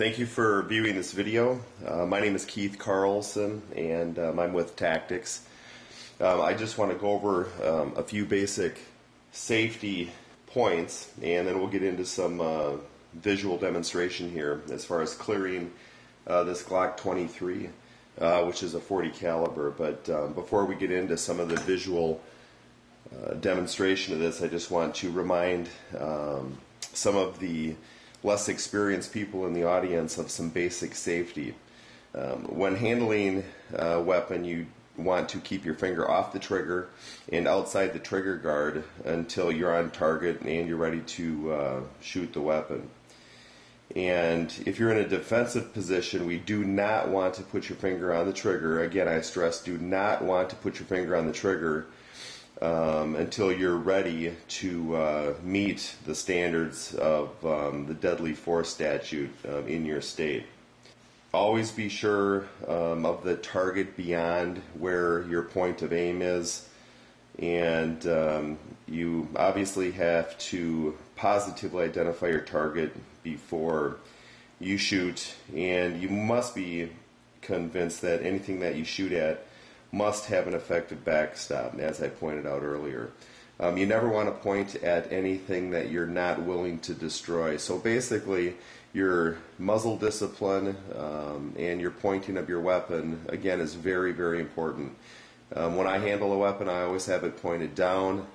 Thank you for viewing this video. My name is Keith Carlson and I'm with Tactics. I just want to go over a few basic safety points, and then we'll get into some visual demonstration here as far as clearing this Glock 23, which is a .40 caliber. But before we get into some of the visual demonstration of this, I just want to remind some of the less experienced people in the audience of some basic safety. When handling a weapon, you want to keep your finger off the trigger and outside the trigger guard until you're on target and you're ready to shoot the weapon. And if you're in a defensive position, we do not want to put your finger on the trigger. Again, I stress, do not want to put your finger on the trigger until you're ready to meet the standards of the deadly force statute in your state. Always be sure of the target beyond where your point of aim is, and you obviously have to positively identify your target before you shoot, and you must be convinced that anything that you shoot at must have an effective backstop, as I pointed out earlier. You never want to point at anything that you're not willing to destroy. So basically, your muzzle discipline and your pointing of your weapon, again, is very, very important. When I handle a weapon, I always have it pointed down,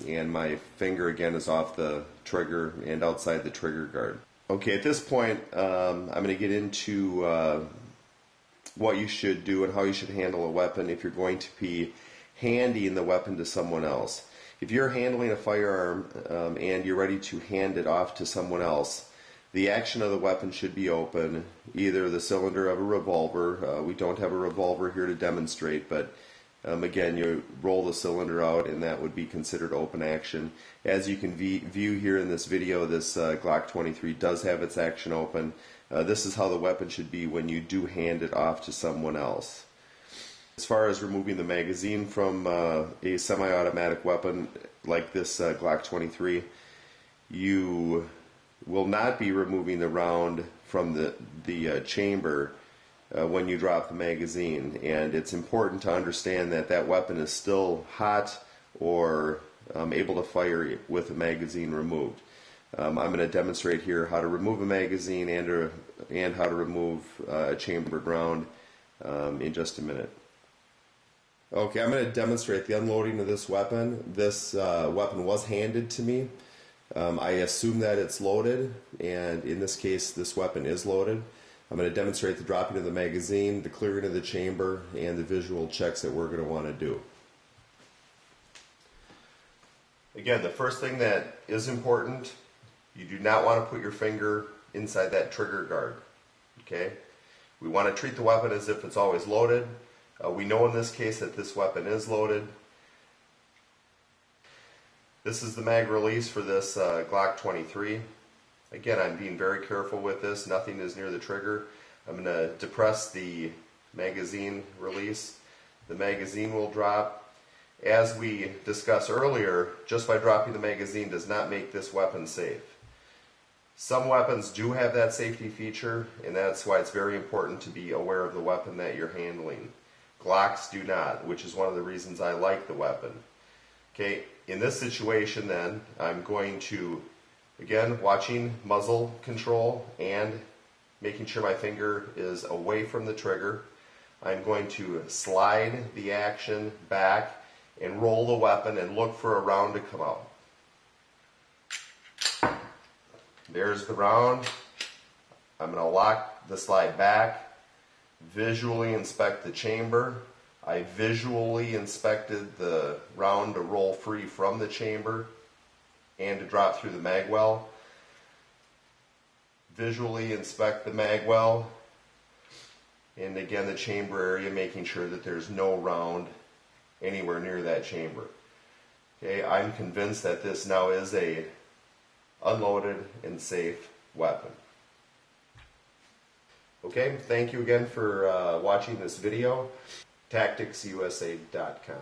and my finger, again, is off the trigger and outside the trigger guard. Okay, at this point, I'm going to get into what you should do and how you should handle a weapon if you're going to be handing the weapon to someone else. If you're handling a firearm and you're ready to hand it off to someone else, the action of the weapon should be open, either the cylinder of a revolver. We don't have a revolver here to demonstrate, but again, you roll the cylinder out and that would be considered open action. As you can view here in this video, this Glock 23 does have its action open. This is how the weapon should be when you do hand it off to someone else. As far as removing the magazine from a semi-automatic weapon like this Glock 23, you will not be removing the round from the chamber when you drop the magazine, and it's important to understand that that weapon is still hot or able to fire with the magazine removed. I'm going to demonstrate here how to remove a magazine and how to remove a chambered round in just a minute. Okay, I'm going to demonstrate the unloading of this weapon. This weapon was handed to me. I assume that it's loaded, and in this case this weapon is loaded. I'm going to demonstrate the dropping of the magazine, the clearing of the chamber, and the visual checks that we're going to want to do. Again, the first thing that is important, you do not want to put your finger inside that trigger guard. Okay? We want to treat the weapon as if it's always loaded. We know in this case that this weapon is loaded. This is the mag release for this Glock 23. Again, I'm being very careful with this. Nothing is near the trigger. I'm going to depress the magazine release. The magazine will drop. As we discussed earlier, just by dropping the magazine does not make this weapon safe. Some weapons do have that safety feature, and that's why it's very important to be aware of the weapon that you're handling. Glocks do not, which is one of the reasons I like the weapon. Okay, in this situation then, I'm going to, again, watching muzzle control and making sure my finger is away from the trigger. I'm going to slide the action back and roll the weapon and look for a round to come out. There's the round. I'm going to lock the slide back, visually inspect the chamber. I visually inspected the round to roll free from the chamber and to drop through the mag well. Visually inspect the mag well, and again the chamber area, making sure that there's no round anywhere near that chamber. Okay, I'm convinced that this now is a unloaded and safe weapon. Okay, thank you again for watching this video. TacticsUSA.com.